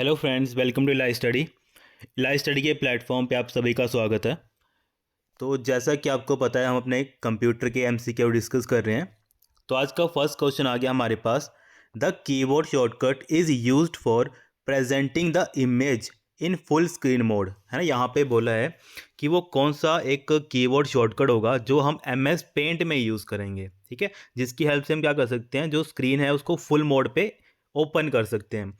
Hello friends, welcome to Live Study के platform पे आप सभी का स्वागत है। तो जैसा कि आपको पता है, हम अपने कंप्यूटर के एमसीक्यू डिस्कस कर रहे हैं। तो आज का फर्स्ट क्वेश्चन आ गया हमारे पास। The keyboard shortcut is used for presenting the image in full screen mode, है ना। यहाँ पे बोला है कि वो कौन सा एक कीबोर्ड शॉर्टकट होगा जो हम एमएस पेंट में यूज़ करेंगे, ठीक है, जिसकी हेल्प से हम क्या कर सकते हैं, जो स्क्रीन है उसको फुल मोड पे ओपन कर सकते हैं।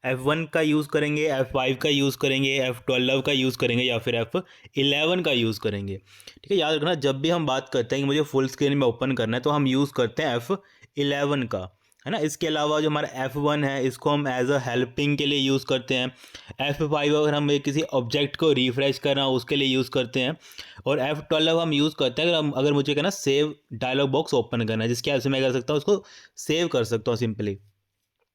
F1 का यूज़ करेंगे, F5 का यूज़ करेंगे, F12 का यूज़ करेंगे या फिर F11 का यूज़ करेंगे, ठीक है। याद रखना, जब भी हम बात करते हैं कि मुझे फुल स्क्रीन में ओपन करना है तो हम यूज़ करते हैं F11 का, है ना। इसके अलावा जो हमारा F1 है इसको हम एज अ हेल्पिंग के लिए यूज़ करते हैं। F5 अगर हम किसी ऑब्जेक्ट को रिफ्रेश करना हो उसके लिए यूज़ करते हैं। और F12 हम यूज़ करते हैं अगर मुझे कहना सेव डायलॉग बॉक्स ओपन करना है, जिसकी हेल्प से मैं कर सकता हूँ उसको सेव कर सकता हूँ सिंपली,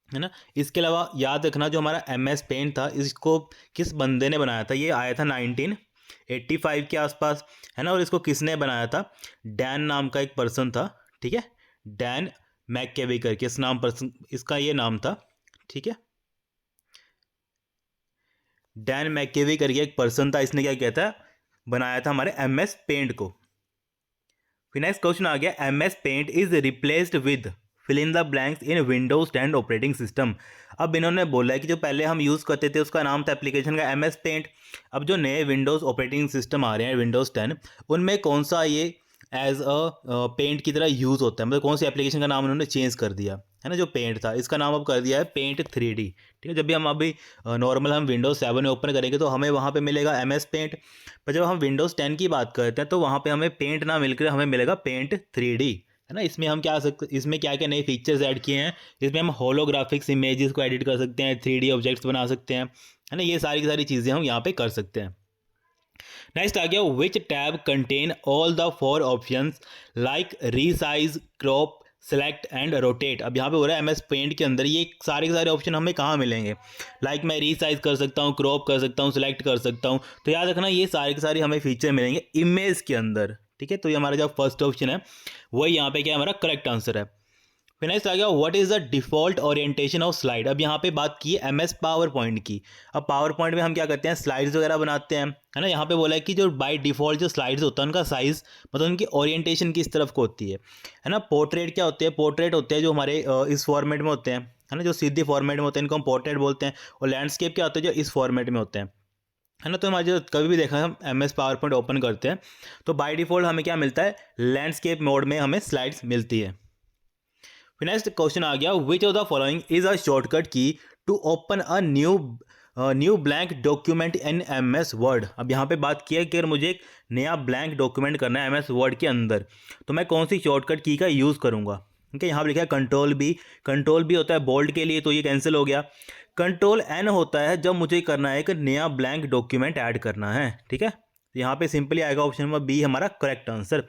है ना। इसके अलावा याद रखना, जो हमारा MS पेंट था इसको किस बंदे ने बनाया था, ये आया था 1985 के आसपास, है ना। और इसको किसने बनाया था, डैन नाम का एक पर्सन था, ठीक है। डैन मैककेवी करके इस नाम पर्सन, इसका ये नाम था, ठीक है। डैन मैककेवी करके एक पर्सन था, इसने क्या किया था, बनाया था हमारे MS पेंट को। फिर नेक्स्ट क्वेश्चन आ गया, MS paint is replaced with fill in the blanks in Windows 10 operating system. अब इन्होंने बोला है कि जो पहले हम यूज़ करते थे उसका नाम था एप्लीकेशन का MS पेंट। अब जो नए विंडोज़ ऑपरेटिंग सिस्टम आ रहे हैं विंडोज़ 10, उनमें कौन सा ये एज अ पेंट की तरह यूज़ होता है, मतलब कौन सी एप्लीकेशन का नाम उन्होंने चेंज कर दिया, है ना। जो पेंट था इसका नाम अब कर दिया है पेंट 3D, ठीक है। जब भी हम अभी नॉर्मल हम विंडोज़ 7 ओपन करेंगे तो हमें वहाँ पे मिलेगा MS पेंट, पर जब हम विंडोज़ 10 की बात करते हैं तो वहाँ पे हमें पेंट ना मिलकर हमें मिलेगा पेंट 3D, है ना। इसमें हम इसमें क्या क्या नए फीचर्स ऐड किए हैं, इसमें हम होलोग्राफिक्स इमेजेस को एडिट कर सकते हैं, 3D ऑब्जेक्ट्स बना सकते हैं, है ना। ये सारी की सारी चीज़ें हम यहाँ पे कर सकते हैं। नेक्स्ट आ गया, विच tab contain all the 4 options like resize, crop, select and rotate. अब यहाँ पे हो रहा है MS पेंट के अंदर ये सारे के सारे ऑप्शन हमें कहाँ मिलेंगे, लाइक मैं रीसाइज कर सकता हूँ, क्रॉप कर सकता हूँ, सेलेक्ट कर सकता हूँ। तो याद रखना ये सारे के सारे हमें फीचर मिलेंगे इमेज के अंदर, ठीक है। तो ये हमारा जो फर्स्ट ऑप्शन है वही यहाँ पे क्या हमारा करेक्ट आंसर है। फिर नेक्स्ट आ गया, what is the default orientation of slide. अब यहाँ पे बात की है MS पावर पॉइंट की। अब पावर पॉइंट में हम क्या करते हैं, स्लाइड्स वगैरह बनाते हैं, है ना। यहाँ पे बोला है कि जो बाय डिफॉल्ट जो स्लाइड्स होता है उनका साइज, मतलब उनकी ओरिएंटेशन किस तरफ को होती है ना। पोर्ट्रेट क्या होते हैं, पोर्ट्रेट होते हैं जो हमारे इस फॉर्मेट में होते हैं, है ना, जो सीधी फॉर्मेट में होते हैं इनको हम पोर्ट्रेट बोलते हैं। और लैंडस्केप क्या होते हैं, जो इस फॉर्मेट में होते हैं, है ना। तो हमारे जो कभी भी देखा हम MS पावर पॉइंट ओपन करते हैं तो बाय डिफॉल्ट हमें क्या मिलता है, लैंडस्केप मोड में हमें स्लाइड्स मिलती है। फिर नेक्स्ट क्वेश्चन आ गया, which of the following is a shortcut key to open a new blank document in MS Word. अब यहाँ पे बात की है कि अगर मुझे एक नया ब्लैंक डॉक्यूमेंट करना है MS वर्ड के अंदर तो मैं कौन सी शॉर्टकट की का यूज़ करूँगा, ठीक है। यहाँ पे लिखा है कंट्रोल बी होता है बोल्ड के लिए, तो ये कैंसिल हो गया। कंट्रोल N होता है जब मुझे करना है कि नया ब्लैंक डॉक्यूमेंट ऐड करना है, ठीक है। तो यहाँ पे सिंपली आएगा ऑप्शन नंबर बी हमारा करेक्ट आंसर।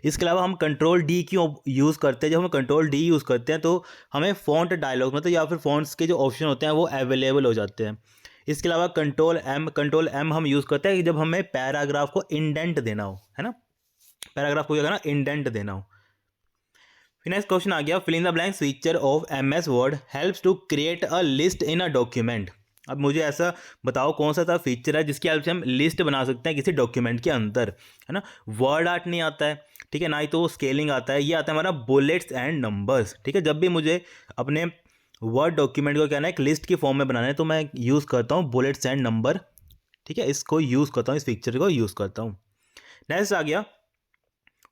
इसके अलावा हम कंट्रोल डी क्यों यूज़ करते हैं, जब हम कंट्रोल डी यूज़ करते हैं तो हमें फ़ॉन्ट डायलॉग मतलब या फिर फ़ॉन्ट्स के जो ऑप्शन होते हैं वो अवेलेबल हो जाते हैं। इसके अलावा कंट्रोल एम हम यूज़ करते हैं कि जब हमें पैराग्राफ को इंडेंट देना हो, है ना, पैराग्राफ को क्या करना, इंडेंट देना हो। फिर नेक्स्ट क्वेश्चन आ गया, fill in the blanks feature of MS Word helps to create a list in a document. अब मुझे ऐसा बताओ कौन सा था फीचर है जिसकी हेल्प से हम लिस्ट बना सकते हैं किसी डॉक्यूमेंट के अंदर, है ना। वर्ड आर्ट नहीं आता है, ठीक है, ना ही तो स्केलिंग आता है, ये आता है हमारा बुलेट्स एंड नंबर्स, ठीक है। जब भी मुझे अपने वर्ड डॉक्यूमेंट को क्या है एक लिस्ट की फॉर्म में बनाना है तो मैं यूज़ करता हूँ बुलेट्स एंड नंबर, ठीक है, इसको यूज़ करता हूँ, इस फीचर को यूज़ करता हूँ। नेक्स्ट आ गया,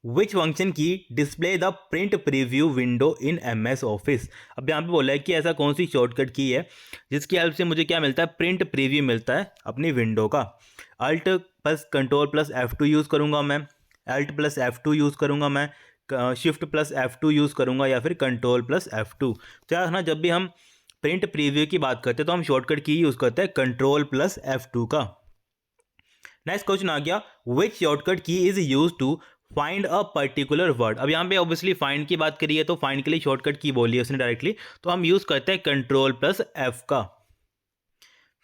विच फंक्शन की display the print preview window in MS office. अब यहाँ पे बोला है कि ऐसा कौन सी शॉर्टकट की है जिसकी हेल्प से मुझे क्या मिलता है, प्रिंट प्रीव्यू मिलता है अपनी विंडो का। Alt plus control plus F2 use करूँगा मैं, अल्ट प्लस F2 यूज़ करूँगा मैं, शिफ्ट प्लस F2 यूज़ करूँगा या फिर कंट्रोल प्लस F2। तो यार ना, जब भी हम प्रिंट प्रीव्यू की बात करते हैं तो हम शॉर्टकट की यूज़ करते हैं कंट्रोल प्लस F2 का। नेक्स्ट क्वेश्चन आ गया, which shortcut key is use to find a particular word. अब यहाँ पे ऑब्वियसली फाइंड की बात करी है तो फाइंड के लिए शॉर्टकट की बोली है उसने डायरेक्टली, तो हम यूज करते हैं कंट्रोल प्लस F का।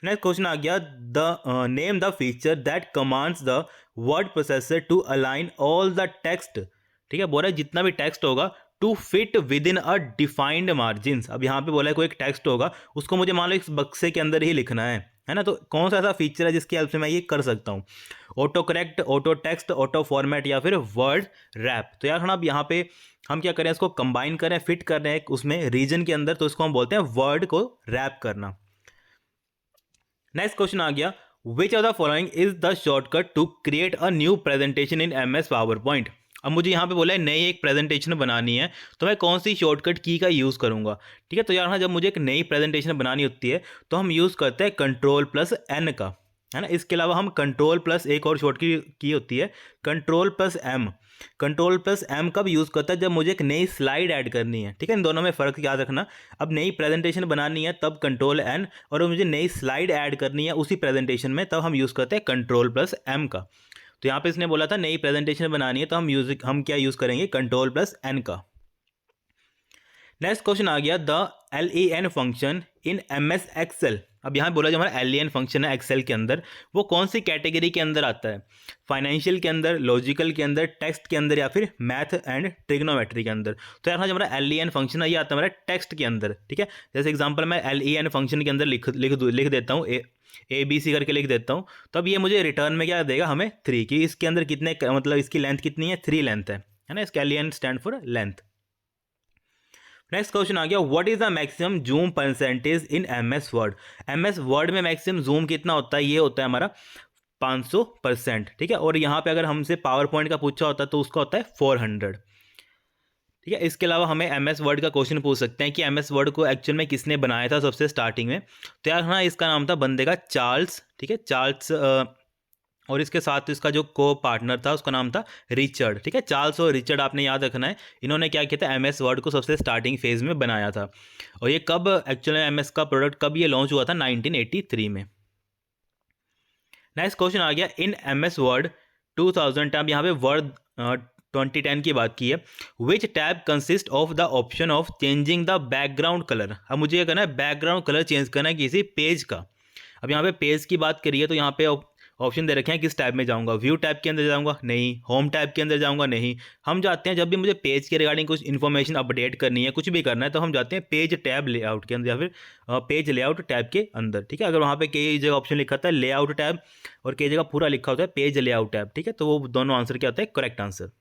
नेक्स्ट क्वेश्चन आ गया, the name the feature that commands the word processor to align all the text. ठीक है, बोल रहा है जितना भी टेक्स्ट होगा to fit within a defined margins. अब यहाँ पे बोला है कोई एक टेक्स्ट होगा, उसको मुझे मान लो इस बक्से के अंदर ही लिखना है ना। तो कौन सा ऐसा फीचर है जिसकी हेल्प से मैं ये कर सकता हूँ? Auto correct, auto text, auto format या फिर वर्ड रैप। तो यार अब यहाँ पे हम क्या करें, इसको कंबाइन करें, फिट कर रहे हैं उसमें रीजन के अंदर, तो इसको हम बोलते हैं वर्ड को रैप करना। नेक्स्ट क्वेश्चन आ गया, which of the following is the shortcut to create a new presentation in MS PowerPoint. अब मुझे यहाँ पे बोला है नई एक प्रेजेंटेशन बनानी है, तो मैं कौन सी शॉर्टकट की का यूज़ करूँगा? ठीक है, तो यार जब मुझे एक नई प्रेजेंटेशन बनानी होती है तो हम यूज़ करते हैं Ctrl+N का, है ना। इसके अलावा हम कंट्रोल प्लस एक और शॉर्टकट की होती है Ctrl+M। Ctrl+M कब यूज़ करता है? जब मुझे एक नई स्लाइड ऐड करनी है। ठीक है, इन दोनों में फ़र्क याद रखना। अब नई प्रेजेंटेशन बनानी है तब Ctrl+N, और मुझे नई स्लाइड ऐड करनी है उसी प्रेजेंटेशन में, तब हम यूज़ करते हैं Ctrl+M का। तो यहाँ पे इसने बोला था नई प्रेजेंटेशन बनानी है तो हम क्या यूज़ करेंगे? Ctrl+N का। नेक्स्ट क्वेश्चन आ गया, the LEN function in MS Excel। अब यहाँ बोला जो हमारा LEN फंक्शन है एक्सेल के अंदर, वो कौन सी कैटेगरी के अंदर आता है? फाइनेंशियल के अंदर, लॉजिकल के अंदर, टेक्स्ट के अंदर, या फिर मैथ एंड ट्रिग्नोमेट्री के अंदर? तो यार जो हमारा LEN फंक्शन है ये आता है हमारा टेक्स्ट के अंदर। ठीक है, जैसे एग्जांपल मैं LEN फंक्शन के अंदर लिख देता हूँ ABC करके लिख देता हूँ, तब ये मुझे रिटर्न में क्या देगा? हमें 3 की। इसके अंदर कितने, मतलब इसकी लेंथ कितनी है? 3 लेंथ है ना। इसका LEN stand for length. Next question आ गया, what is the maximum zoom percentage in MS Word. MS Word में मैक्सिमम जूम कितना होता है? ये होता है हमारा 500%। ठीक है, और यहाँ पे अगर हमसे पावर पॉइंट का पूछा होता है तो उसका होता है 400। ठीक है, इसके अलावा हमें MS वर्ड का क्वेश्चन पूछ सकते हैं कि MS वर्ड को एक्चुअल में किसने बनाया था सबसे स्टार्टिंग में? तो यार हाँ, इसका नाम था बंदे का चार्ल्स। ठीक है, चार्ल्स, और इसके साथ इसका जो को पार्टनर था उसका नाम था रिचर्ड। ठीक है, चार्ल्स और रिचर्ड आपने याद रखना है। इन्होंने क्या किया था? MS वर्ड को सबसे स्टार्टिंग फेज में बनाया था। और ये कब एक्चुअली MS का प्रोडक्ट कब ये लॉन्च हुआ था? 1983 में। नेक्स्ट क्वेश्चन आ गया, इन MS वर्ड 2000 टैब, यहाँ पे वर्ड 2010 की बात की है। विच tab consist of the option of changing the background colour. अब मुझे क्या करना है? बैकग्राउंड कलर चेंज करना है किसी पेज का। अब यहाँ पे पेज की बात करिए तो यहाँ पे ऑप्शन दे रखे हैं, किस टैब में जाऊँगा? व्यू टैब के अंदर जाऊँगा? नहीं। होम टैब के अंदर जाऊँगा? नहीं। हम जाते हैं, जब भी मुझे पेज के रिगार्डिंग कुछ इन्फॉर्मेशन अपडेट करनी है, कुछ भी करना है, तो हम जाते हैं पेज टैब लेआउट के अंदर, या फिर पेज लेआउट टैब के अंदर। ठीक है, अगर वहाँ पे कई जगह ऑप्शन लिखा था लेआउट टैब और कई जगह पूरा लिखा होता है पेज लेआउट टैब। ठीक है, तो वो दोनों आंसर क्या होता है? Correct answer.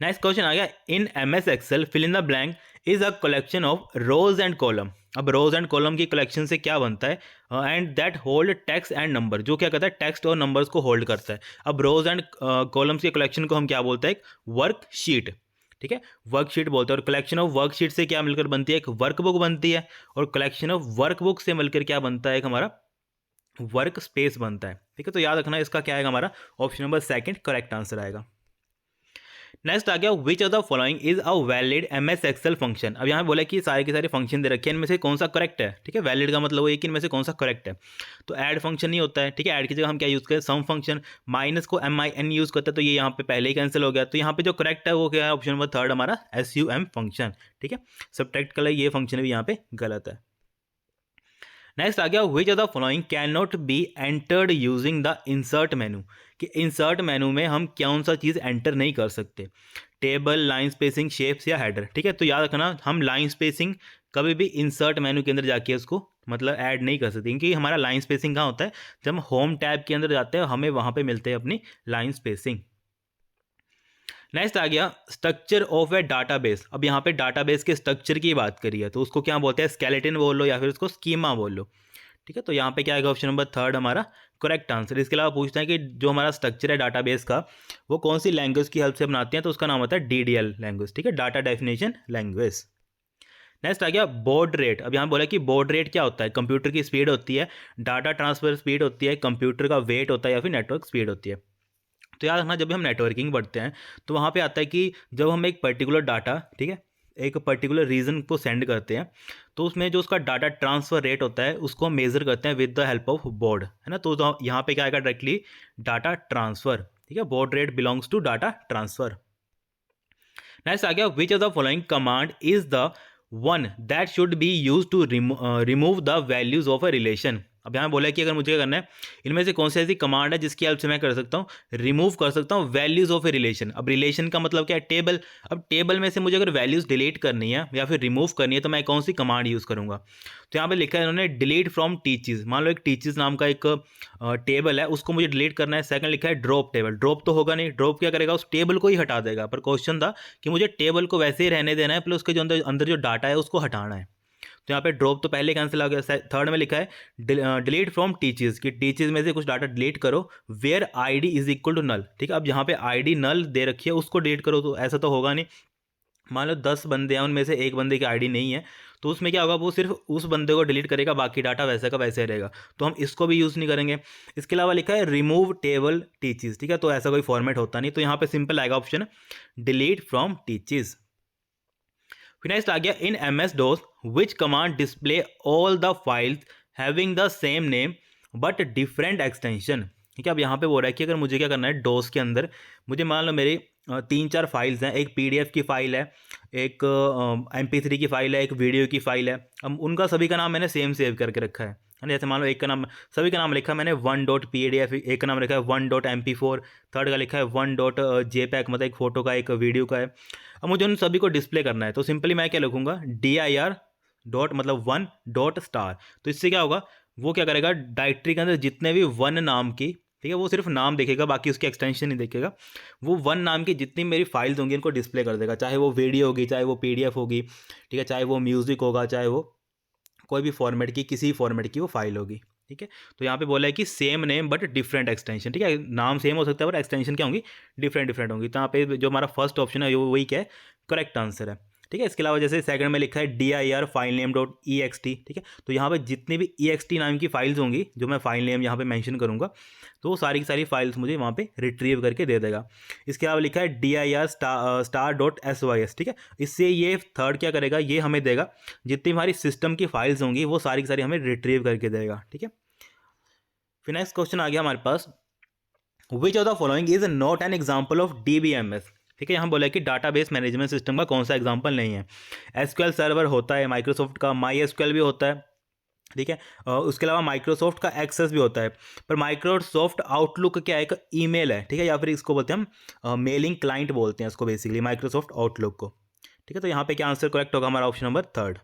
नेक्स्ट क्वेश्चन आ गया, in MS Excel fill in the blank is a collection of rows and column. अब रोज एंड कॉलम की कलेक्शन से क्या बनता है? And that hold text and number, जो क्या करता है? टेक्स्ट और नंबर्स को होल्ड करता है। अब रोज एंड कॉलम्स के कलेक्शन को हम क्या बोलते हैं? एक वर्कशीट। ठीक है, वर्कशीट बोलते हैं। और कलेक्शन ऑफ वर्कशीट से क्या मिलकर बनती है? एक वर्कबुक बनती है। और कलेक्शन ऑफ वर्कबुक से मिलकर क्या बनता है? एक हमारा वर्क स्पेस बनता है। ठीक है, तो याद रखना इसका क्या आएगा? हमारा ऑप्शन नंबर 2 करेक्ट आंसर आएगा। नेक्स्ट आ गया, which of the following is a valid MS Excel function. अब यहाँ बोला कि सारे के सारे फंक्शन दे रखे हैं, इनमें से कौन सा करेक्ट है? ठीक है, वैलिड का मतलब वो है कि इनमें से कौन सा करेक्ट है। तो ऐड फंक्शन नहीं होता है। ठीक है, ऐड की जगह हम क्या यूज़ करें? सम फंक्शन। माइनस को MIN यूज़ करते हैं, तो ये यहाँ पे पहले ही कैंसिल हो गया। तो यहाँ पे जो करेक्ट है वो क्या है? ऑप्शन नंबर 3 हमारा SUM फंक्शन। ठीक है, सब्ट्रैक्ट का ये फंक्शन भी यहाँ पे गलत है। नेक्स्ट आ गया, which of the following can not be entered using the insert मेनू। कि इंसर्ट मेनू में हम कौन सा चीज़ एंटर नहीं कर सकते? टेबल, लाइन स्पेसिंग, शेप्स या हेडर। ठीक है, तो याद रखना हम लाइन स्पेसिंग कभी भी इंसर्ट मेनू के अंदर जाके उसको मतलब ऐड नहीं कर सकते, क्योंकि हमारा लाइन स्पेसिंग कहाँ होता है? जब हम होम टैब के अंदर जाते हैं हमें वहाँ पे मिलते हैं अपनी लाइन स्पेसिंग। नेक्स्ट आ गया, स्ट्रक्चर ऑफ ए डाटाबेस। अब यहाँ पे डाटाबेस के स्ट्रक्चर की बात करी है तो उसको क्या बोलते हैं? स्केलेटन बोल लो या फिर उसको स्कीमा बोल लो। ठीक है, तो यहाँ पे क्या आएगा? ऑप्शन नंबर 3 हमारा करेक्ट आंसर। इसके अलावा पूछते हैं कि जो हमारा स्ट्रक्चर है डाटाबेस का वो कौन सी लैंग्वेज की हेल्प से बनाते हैं, तो उसका नाम होता है DDL लैंग्वेज। ठीक है, डाटा डेफिनेशन लैंग्वेज। नेक्स्ट आ गया, बॉड रेट। अब यहाँ बोला कि बॉड रेट क्या होता है? कंप्यूटर की स्पीड होती है, डाटा ट्रांसफर स्पीड होती है, कंप्यूटर का वेट होता है, या फिर नेटवर्क स्पीड होती है। तो याद रखना जब भी हम नेटवर्किंग पढ़ते हैं तो वहाँ पे आता है कि जब हम एक पर्टिकुलर डाटा, ठीक है, एक पर्टिकुलर रीजन को सेंड करते हैं तो उसमें जो उसका डाटा ट्रांसफ़र रेट होता है उसको हम मेज़र करते हैं with the help of baud, है ना। तो यहाँ पे क्या आएगा? Directly data transfer. ठीक है, baud rate belongs to data transfer. Next आ गया, which of the following command is the one that should be use to remove the values of a relation. अब यहाँ बोला है कि अगर मुझे क्या करना है, इनमें से कौन सी ऐसी कमांड है जिसकी हेल्प से मैं कर सकता हूँ, रिमूव कर सकता हूँ वैल्यूज़ ऑफ ए रिलेशन। अब रिलेशन का मतलब क्या है, टेबल। अब टेबल में से मुझे अगर वैल्यूज़ डिलीट करनी है या फिर रिमूव करनी है तो मैं कौन सी कमांड यूज़ करूँगा। तो यहाँ पे लिखा है इन्होंने डिलीट फ्रॉम टीचर्स। मान लो एक टीचर्स नाम का एक टेबल है, उसको मुझे डिलीट करना है। सेकंड लिखा है ड्रॉप टेबल। ड्रॉप तो होगा नहीं, ड्रॉप क्या करेगा, उस टेबल को ही हटा देगा। पर क्वेश्चन था कि मुझे टेबल को वैसे ही रहने देना है, प्लस उसके जो अंदर अंदर जो डाटा है उसको हटाना है। तो यहाँ पे ड्रॉप तो पहले कैंसिल आ गया। थर्ड में लिखा है डिलीट फ्रॉम टीचर्स, कि टीचर्स में से कुछ डाटा डिलीट करो where ID is equal to null. ठीक है, अब यहाँ पे आईडी नल दे रखी है उसको डिलीट करो, तो ऐसा तो होगा नहीं। मान लो 10 बंदे हैं, उनमें से एक बंदे की आईडी नहीं है, तो उसमें क्या होगा, वो सिर्फ उस बंदे को डिलीट करेगा, बाकी डाटा वैसे का वैसे रहेगा। तो हम इसको भी यूज़ नहीं करेंगे। इसके अलावा लिखा है रिमूव टेबल टीचर्स। ठीक है, तो ऐसा कोई फॉर्मेट होता नहीं, तो यहाँ पे सिंपल आएगा ऑप्शन डिलीट फ्रॉम टीचर्स। फिर नेक्स्ट आ गया in MS DOS which command display all the files having the same name but different extension. ठीक है, अब यहाँ पे बोल रहा है कि अगर मुझे क्या करना है, डोस के अंदर मुझे मान लो मेरी 3-4 फाइल्स हैं, एक PDF की फ़ाइल है, एक MP3 की फ़ाइल है, एक वीडियो की फ़ाइल है। अब उनका सभी का नाम मैंने सेम सेव करके रखा है ना। जैसे मान लो एक का नाम, सभी का नाम लिखा मैंने 1.pdf, एक का नाम लिखा है 1.mp4, थर्ड का लिखा है 1.jpeg, मतलब एक फ़ोटो का एक वीडियो का है। अब मुझे उन सभी को डिस्प्ले करना है, तो सिंपली मैं क्या लिखूंगा, dir डॉट मतलब 1.star। तो इससे क्या होगा, वो क्या करेगा, डायरेक्टरी के अंदर जितने भी वन नाम की, ठीक है, वो सिर्फ नाम देखेगा, बाकी उसकी एक्सटेंशन नहीं देखेगा। वो वन नाम की जितनी मेरी फाइल्स होंगी इनको डिस्प्ले कर देगा, चाहे वो वीडियो होगी, चाहे वो PDF होगी, ठीक है, चाहे वो म्यूज़िक होगा, चाहे वो कोई भी फॉर्मेट की, किसी फॉर्मेट की वो फाइल होगी। ठीक है, तो यहाँ पे बोला है कि same name but different extension. ठीक है, नाम सेम हो सकता है पर एक्सटेंशन क्या होंगी, डिफरेंट डिफरेंट होंगी। तो यहाँ पे जो हमारा फर्स्ट ऑप्शन है वही क्या है, करेक्ट आंसर है। ठीक है, इसके अलावा जैसे सेकंड में लिखा है dir file name dot ext। ठीक है, तो यहाँ पे जितनी भी ext नाम की फाइल्स होंगी, जो मैं फाइल नेम यहाँ पे मेंशन करूँगा, तो वो सारी की सारी फाइल्स मुझे वहाँ पे रिट्रीव करके दे देगा। इसके अलावा लिखा है dir स्टार डॉट sys। ठीक है, इससे ये थर्ड क्या करेगा, ये हमें देगा जितनी हमारी सिस्टम की फाइल्स होंगी वो सारी की सारी हमें रिट्रीव करके देगा। ठीक है, फिर नेक्स्ट क्वेश्चन आ गया हमारे पास, which of the following is not an example of DBMS। ठीक है, यहाँ बोला है कि डाटाबेस मैनेजमेंट सिस्टम का कौन सा एग्जाम्पल नहीं है। SQL सर्वर होता है माइक्रोसॉफ्ट का, MySQL भी होता है। ठीक है, उसके अलावा माइक्रोसॉफ्ट का एक्सेस भी होता है। पर माइक्रोसॉफ्ट आउटलुक क्या है, एक ईमेल है। ठीक है, या फिर इसको बोलते हैं हम मेलिंग क्लाइंट बोलते हैं इसको, बेसिकली माइक्रोसॉफ्ट आउटलुक को। ठीक है, तो यहाँ पे क्या आंसर करेक्ट होगा हमारा, option number third.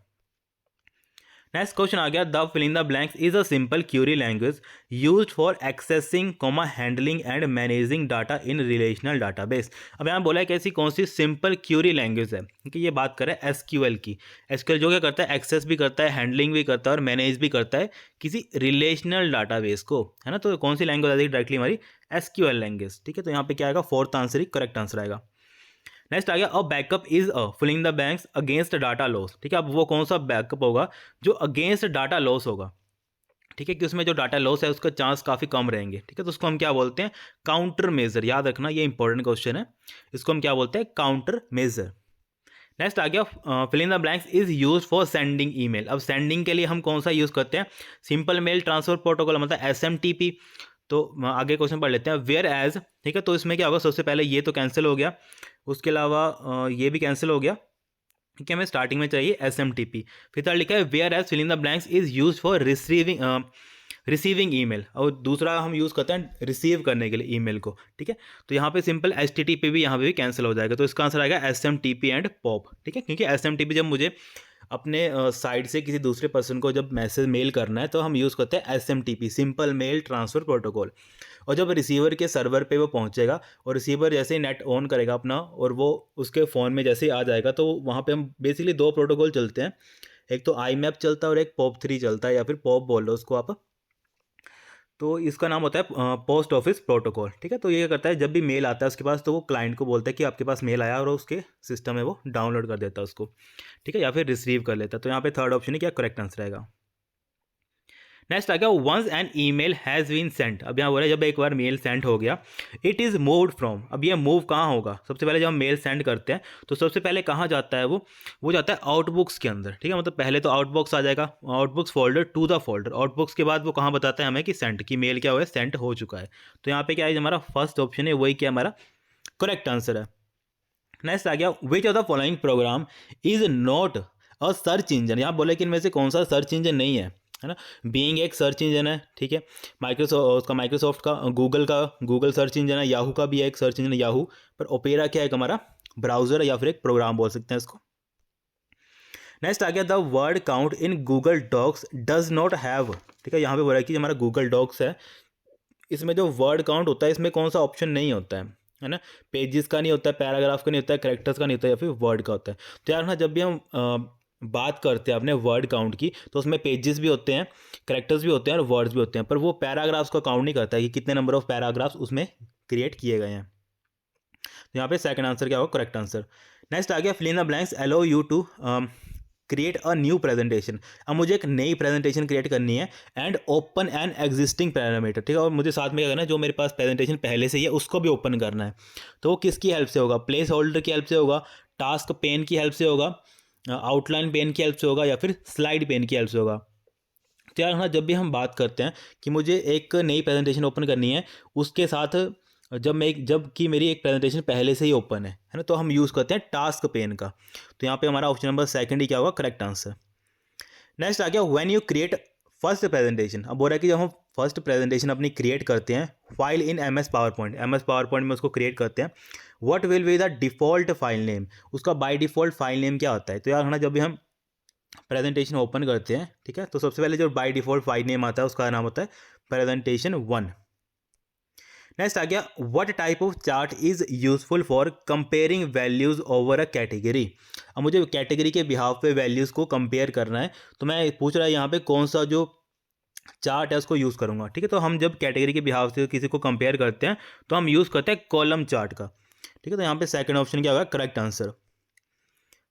Next question आ गया, the fill in the blanks is a simple query language used for accessing handling and managing data in relational database. अब यहाँ बोला है कि ऐसी कौन सी सिंपल क्यूरी लैंग्वेज है, क्योंकि ये बात करें SQL की। SQL जो क्या करता है, एक्सेस भी करता है, हैंडलिंग भी करता है और मैनेज भी करता है किसी रिलेशनल डाटाबेस को, है ना। तो कौन सी लैंग्वेज आएगी डायरेक्टली, हमारी SQL लैंग्वेज। ठीक है, तो यहाँ पे क्या आएगा, फोर्थ आंसर ही करेक्ट आंसर आएगा। नेक्स्ट आ गया, a backup is filling the banks against data loss. ठीक है, अब वो कौन सा बैकअप होगा जो अगेंस्ट डाटा लॉस होगा। ठीक है, कि उसमें जो डाटा लॉस है उसका चांस काफ़ी कम रहेंगे। ठीक है, तो उसको हम क्या बोलते हैं, काउंटर मेजर। याद रखना, ये इंपॉर्टेंट क्वेश्चन है, इसको हम क्या बोलते हैं, काउंटर मेजर। नेक्स्ट आ गया, fill in the blanks is use for sending email. अब सेंडिंग के लिए हम कौन सा यूज़ करते हैं, सिंपल मेल ट्रांसफर प्रोटोकॉल, मतलब SMTP। तो आगे क्वेश्चन पढ़ लेते हैं, वेयर एज। ठीक है, तो इसमें क्या होगा, सबसे पहले ये तो कैंसिल हो गया, उसके अलावा ये भी कैंसिल हो गया। ठीक है, हमें स्टार्टिंग में चाहिए SMTP। फिर थर्ड लिखा है, whereas fill in the blanks is use for receiving email, और दूसरा हम यूज़ करते हैं रिसीव करने के लिए ईमेल को। ठीक है, तो यहाँ पे सिंपल HTTP भी यहाँ पे भी कैंसिल हो जाएगा, तो इसका आंसर आएगा SMTP एंड POP। ठीक है, क्योंकि SMTP जब मुझे अपने साइड से किसी दूसरे पर्सन को जब मैसेज मेल करना है तो हम यूज़ करते हैं SMTP, simple mail transfer protocol. और जब रिसीवर के सर्वर पे वो पहुंचेगा और रिसीवर जैसे ही नेट ऑन करेगा अपना और वो उसके फ़ोन में जैसे ही आ जाएगा, तो वहाँ पे हम बेसिकली दो प्रोटोकॉल चलते हैं, एक तो IMAP चलता है और एक POP3 चलता है, या फिर POP बोल लो उसको आप। तो इसका नाम होता है पोस्ट ऑफिस प्रोटोकॉल। ठीक है, तो ये करता है, जब भी मेल आता है उसके पास, तो वो क्लाइंट को बोलता है कि आपके पास मेल आया, और उसके सिस्टम में वो डाउनलोड कर देता है उसको। ठीक है, या फिर रिसीव कर लेता है। तो यहाँ पे थर्ड ऑप्शन है क्या करेक्ट आंसर आएगा। नेक्स्ट आ गया, once an email has been sent. अब यहाँ बोल रहा है जब एक बार मेल सेंड हो गया, इट इज़ मूव्ड फ्रॉम। अब ये मूव कहाँ होगा, सबसे पहले जब हम मेल सेंड करते हैं तो सबसे पहले कहाँ जाता है, वो जाता है आउटबुक्स के अंदर। ठीक है, मतलब पहले तो आउटबॉक्स आ जाएगा, आउटबुक्स फोल्डर टू द फोल्डर। आउटबुक्स के बाद वो कहाँ बताता है हमें कि सेंट की मेल क्या हुआ है, सेंट हो चुका है। तो यहाँ पे क्या है, हमारा फर्स्ट ऑप्शन है वही क्या हमारा करेक्ट आंसर है। नेक्स्ट आ गया, which of the following programme is not a search engine. यहाँ बोले कि इनमें से कौन सा सर्च इंजन नहीं है। है ना। बीइंग एक सर्च इंजन है, ठीक है। माइक्रोसॉफ्ट का गूगल सर्च इंजन है, याहू का भी है एक सर्च इंजन याहू, पर ओपेरा क्या है हमारा ब्राउजर है या फिर एक प्रोग्राम बोल सकते हैं इसको। नेक्स्ट आ गया the word count in Google Docs does not have, ठीक है। यहाँ पे बोला है कि हमारा गूगल डॉक्स है, इसमें जो वर्ड काउंट होता है इसमें कौन सा ऑप्शन नहीं होता है ना। पेजेस का नहीं होता है, पैराग्राफ का नहीं होता है, कैरेक्टर्स का नहीं होता है, या फिर वर्ड का होता है। तो यार ना जब भी हम बात करते हैं अपने वर्ड काउंट की, तो उसमें पेजेस भी होते हैं, कैरेक्टर्स भी होते हैं और वर्ड्स भी होते हैं, पर वो पैराग्राफ्स को काउंट नहीं करता है कि कितने नंबर ऑफ पैराग्राफ्स उसमें क्रिएट किए गए हैं। तो यहाँ पे सेकंड आंसर क्या होगा, करेक्ट आंसर। नेक्स्ट आ गया fill in the blanks allow you to create a new presentation. अब मुझे एक नई प्रेजेंटेशन क्रिएट करनी है and open an existing parameter, ठीक है। और मुझे साथ में क्या करना है, जो मेरे पास प्रेजेंटेशन पहले से ही है उसको भी ओपन करना है। तो वो किसकी हेल्प से होगा, प्लेस होल्डर की हेल्प से होगा, टास्क पेन की हेल्प से होगा, आउटलाइन पेन की हेल्प से होगा, या फिर स्लाइड पेन की हेल्प से होगा। तो यार हाँ जब भी हम बात करते हैं कि मुझे एक नई प्रेजेंटेशन ओपन करनी है, उसके साथ जब कि मेरी एक प्रेजेंटेशन पहले से ही ओपन है ना, तो हम यूज़ करते हैं टास्क पेन का। तो यहाँ पे हमारा ऑप्शन नंबर सेकंड ही क्या होगा, करेक्ट आंसर। नेक्स्ट आ गया when you create first presentation. अब बोल रहा है कि जब हम फर्स्ट प्रेजेंटेशन अपनी क्रिएट करते हैं file in MS power point में उसको क्रिएट करते हैं, what will be the default file name, उसका बाय डिफ़ॉल्ट फाइल नेम क्या होता है। तो यार है ना जब भी हम प्रेजेंटेशन ओपन करते हैं, ठीक है, तो सबसे पहले जो बाय डिफ़ॉल्ट फाइल नेम आता है उसका नाम होता है प्रेजेंटेशन 1। नेक्स्ट आ गया what type of chart is useful for comparing values over a category. अब मुझे कैटेगरी के बिहाफ पे वैल्यूज़ को कंपेयर करना है, तो मैं पूछ रहा है यहाँ पे कौन सा जो चार्ट है उसको यूज़ करूँगा, ठीक है। तो हम जब कैटेगरी के बिहाफ से किसी को कंपेयर करते हैं तो हम यूज़ करते हैं कॉलम चार्ट का, ठीक है। तो यहाँ पे सेकंड ऑप्शन क्या होगा, करेक्ट आंसर।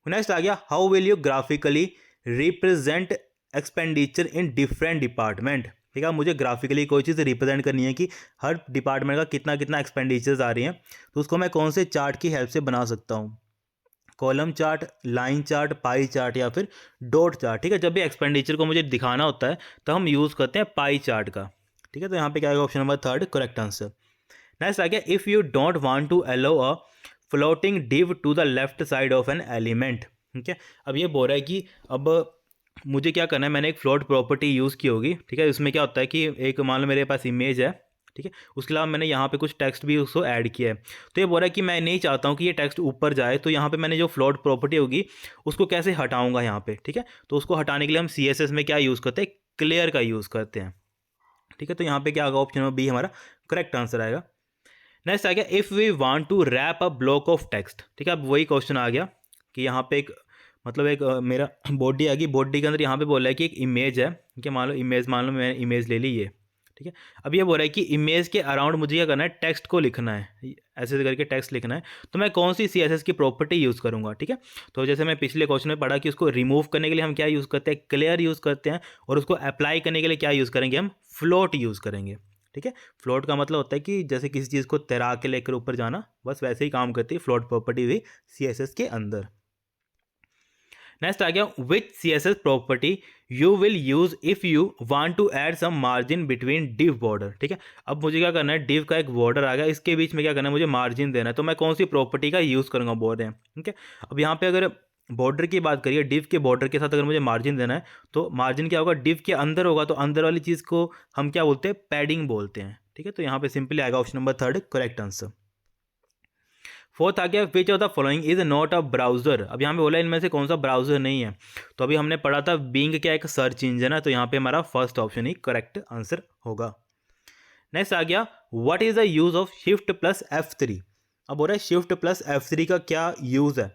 नेक्स्ट आ गया how will you graphically represent expenditure in different department, ठीक है। मुझे ग्राफिकली कोई चीज़ रिप्रेजेंट करनी है कि हर डिपार्टमेंट का कितना कितना एक्सपेंडिचर्स आ रही हैं, तो उसको मैं कौन से चार्ट की हेल्प से बना सकता हूँ, column chart, line chart, pie chart, या फिर डॉट चार्ट, ठीक है। जब भी एक्सपेंडिचर को मुझे दिखाना होता है तो हम यूज़ करते हैं पाई चार्ट का, ठीक है। तो यहाँ पे क्या आएगा, option number third correct answer. Next आ गया if you don't want to allow a floating div to the left side of an element, ठीक है। अब ये बोल रहा है कि अब मुझे क्या करना है, मैंने एक फ्लोट प्रॉपर्टी यूज़ की होगी, ठीक है। इसमें क्या होता है कि एक मान लो मेरे पास इमेज है, ठीक है, उसके अलावा मैंने यहाँ पे कुछ टेक्स्ट भी उसको ऐड किया है। तो ये बोल रहा है कि मैं नहीं चाहता हूँ कि ये टेक्स्ट ऊपर जाए, तो यहाँ पे मैंने जो फ्लोट प्रॉपर्टी होगी उसको कैसे हटाऊंगा यहाँ पे, ठीक है। तो उसको हटाने के लिए हम CSS में क्या यूज़ करते हैं, क्लियर का यूज़ करते हैं, ठीक है। तो यहाँ पे क्या होगा, ऑप्शन नंबर बी हमारा करेक्ट आंसर आएगा। नेक्स्ट आ गया if we want to wrap a block of text, ठीक है। अब वही क्वेश्चन आ गया कि यहाँ पे एक मतलब एक मेरा बॉडी आ गई, बॉडी के अंदर यहाँ पे बोला है कि एक इमेज है, ठीक है। मान लो मैंने इमेज ले ली ये, ठीक है। अब ये बोल रहा है कि इमेज के अराउंड मुझे क्या करना है, टेक्स्ट को लिखना है, ऐसे करके टेक्स्ट लिखना है। तो मैं कौन सी CSS की प्रॉपर्टी यूज़ करूँगा, ठीक है। तो जैसे मैं पिछले क्वेश्चन में पढ़ा कि उसको रिमूव करने के लिए हम क्या यूज़ करते हैं, क्लियर यूज़ करते हैं, और उसको अप्लाई करने के लिए क्या यूज़ करेंगे, हम फ्लोट यूज़ करेंगे, ठीक है। फ्लोट का मतलब होता है कि जैसे किसी चीज़ को तैरा के लेकर ऊपर जाना, बस वैसे ही काम करती है फ्लोट प्रॉपर्टी भी CSS के अंदर। नेक्स्ट आ गया which CSS property you will use if you want to add some margin between div border, ठीक है। अब मुझे क्या करना है, डिव का एक बॉर्डर आ गया, इसके बीच में क्या करना है, मुझे मार्जिन देना है। तो मैं कौन सी प्रॉपर्टी का यूज़ करूँगा, बोल रहे हैं, ठीक है। अब यहाँ पे अगर बॉर्डर की बात करिए, डिव के बॉर्डर के साथ अगर मुझे मार्जिन देना है, तो मार्जिन क्या होगा, डिव के अंदर होगा, तो अंदर वाली चीज़ को हम क्या बोलते हैं, पैडिंग बोलते हैं, ठीक है। तो यहाँ पे सिंपली आएगा option number third correct answer. Fourth आ गया which of the following is not a browser. अब यहाँ पे बोला इनमें से कौन सा ब्राउजर नहीं है। तो अभी हमने पढ़ा था बिंग क्या एक सर्च इंजन है, तो यहाँ पे हमारा फर्स्ट ऑप्शन ही करेक्ट आंसर होगा। नेक्स्ट आ गया what is the use of shift plus F3। अब बोल रहा है शिफ्ट प्लस F3 का क्या यूज है,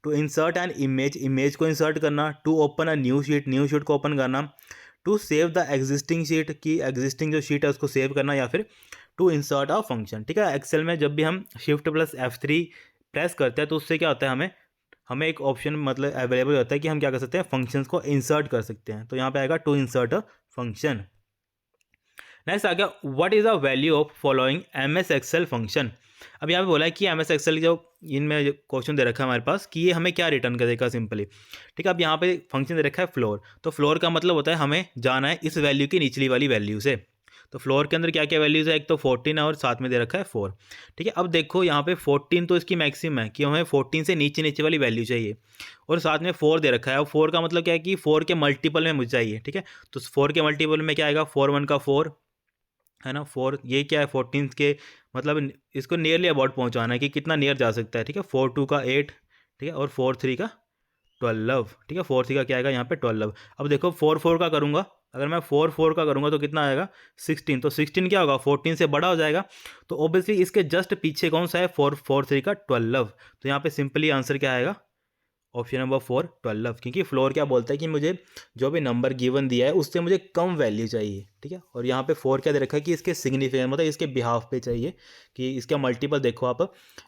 टू इंसर्ट एन इमेज को इंसर्ट करना, to open a new sheet को ओपन करना, to save the existing sheet की एग्जिस्टिंग जो शीट है उसको सेव करना, या फिर टू इंसर्ट अ फंक्शन, ठीक है। एक्सेल में जब भी हम शिफ्ट प्लस F3 प्रेस करते हैं तो उससे क्या होता है, हमें एक ऑप्शन मतलब अवेलेबल होता है कि हम क्या कर सकते हैं, फंक्शंस को इंसर्ट कर सकते हैं। तो यहाँ पे आएगा to insert a function. Next आ गया what is the value of following MS Excel function. अब यहाँ पे बोला है कि MS Excel जो इनमें क्वेश्चन दे रखा है हमारे पास कि ये हमें क्या रिटर्न करेगा सिंपली, ठीक है। अब यहाँ पे फंक्शन दे रखा है फ्लोर, तो फ्लोर का मतलब होता है हमें जाना है इस वैल्यू की निचली वाली वैल्यू से। तो फ्लोर के अंदर क्या क्या वैल्यूज़ है, एक तो 14 है और साथ में दे रखा है 4। ठीक है, अब देखो यहाँ पे 14 तो इसकी मैक्सिमम है कि हमें 14 से नीचे नीचे वाली वैल्यू चाहिए, और साथ में 4 दे रखा है। अब 4 का मतलब क्या है कि 4 के मल्टीपल में मुझे चाहिए। ठीक है, तो 4 के मल्टीपल में क्या आएगा, 4 1 का 4 है ना, 4 ये क्या है 14 के मतलब इसको नियरली अबाउट पहुँचाना है कि कितना नियर जा सकता है। ठीक है, 4 2 का 8, ठीक है, और 4 3 का 12। ठीक है, 4 3 का क्या आएगा यहाँ पे 12। अब देखो 4 4 का करूँगा, अगर मैं 4 4 का करूँगा तो कितना आएगा 16। तो 16 क्या होगा 14 से बड़ा हो जाएगा, तो ऑब्वियसली इसके जस्ट पीछे कौन सा है 4 4 3 का 12। तो यहाँ पे सिंपली आंसर क्या आएगा, ऑप्शन नंबर 4 12, क्योंकि फ्लोर क्या बोलता है कि मुझे जो भी नंबर गिवन दिया है उससे मुझे कम वैल्यू चाहिए। ठीक है, और यहाँ पे 4 क्या दे रखा है कि इसके सिग्निफिकेंट मतलब इसके बिहाफ पे चाहिए कि इसका मल्टीपल देखो आप,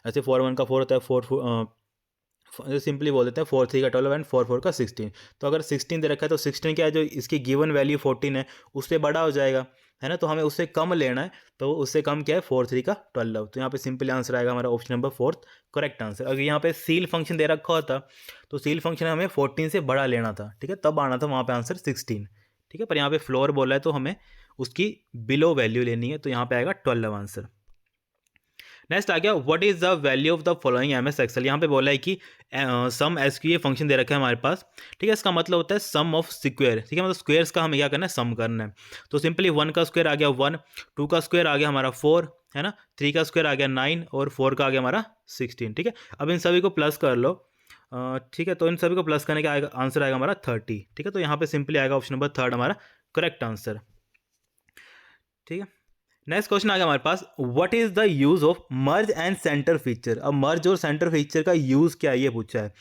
ऐसे 4 1 का 4 होता है, 4 सिंपली बोल देते हैं 4 3 का 12 एंड 4 4 का 16। तो अगर 16 दे रखा है तो 16 क्या है, जो इसकी गिवन वैल्यू 14 है उससे बड़ा हो जाएगा, है ना, तो हमें उससे कम लेना है। तो उससे कम क्या है 4 3 का 12। तो यहाँ पे सिंपली आंसर आएगा हमारा ऑप्शन नंबर 4 करेक्ट आंसर। अगर यहाँ पे सील फंक्शन दे रखा होता तो सील फंक्शन हमें 14 से बड़ा लेना था। ठीक है, तब आना था वहाँ पे आंसर 16। ठीक है, पर यहाँ पे फ्लोर बोला है तो हमें उसकी बिलो वैल्यू लेनी है, तो यहाँ पे आएगा 12 आंसर। नेक्स्ट आ गया what is the value of the following M S Excel. यहाँ पे बोला है कि sum S Q A function दे रखा है हमारे पास। ठीक है, इसका मतलब होता है सम ऑफ स्क्वायर। ठीक है, मतलब स्क्वायर्स का हमें क्या करना है, सम करना है। तो सिंपली 1 का स्क्वायर आ गया 1, 2 का स्क्वायर आ गया हमारा 4, है ना, 3 का स्क्वायर आ गया 9 और 4 का आ गया हमारा 16। ठीक है, अब इन सभी को प्लस कर लो। ठीक है, तो इन सभी को प्लस करने का आएगा आंसर आएगा हमारा 30। ठीक है, तो यहाँ पे सिंपली आएगा ऑप्शन नंबर 3 हमारा करेक्ट आंसर। ठीक है, नेक्स्ट क्वेश्चन आ गया हमारे पास what is the use of merge and centre feature. अब मर्ज और सेंटर फीचर का यूज क्या है ये पूछा है।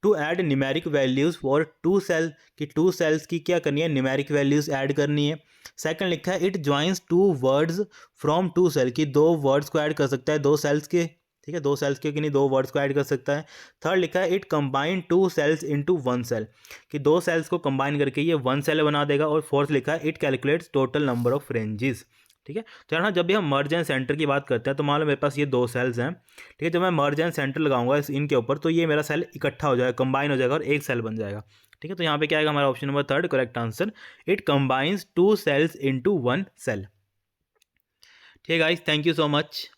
To add numeric values for two cell की टू सेल्स की क्या करनी है, न्यूमेरिक वैल्यूज ऐड करनी है। सेकंड लिखा है it joins two words from two cell की दो वर्ड्स को ऐड कर सकता है दो सेल्स के। ठीक है, दो सेल्स के कि नहीं दो वर्ड्स को ऐड कर सकता है। थर्ड लिखा है it combine two cells into one cell कि दो सेल्स को कंबाइन करके ये वन सेल बना देगा। और फोर्थ लिखा है it calculates total number of ranges. ठीक है, तो यहाँ जब भी हम मर्ज एंड सेंटर की बात करते हैं तो मान लो मेरे पास ये दो सेल्स हैं। ठीक है, जब मैं मर्ज एंड सेंटर लगाऊंगा इनके ऊपर तो ये मेरा सेल इकट्ठा हो जाएगा, कंबाइन हो जाएगा और एक सेल बन जाएगा। ठीक है, तो यहाँ पे क्या आएगा हमारा option number 3 correct answer, it combines two cells into one cell. ठीक है guys, thank you so much.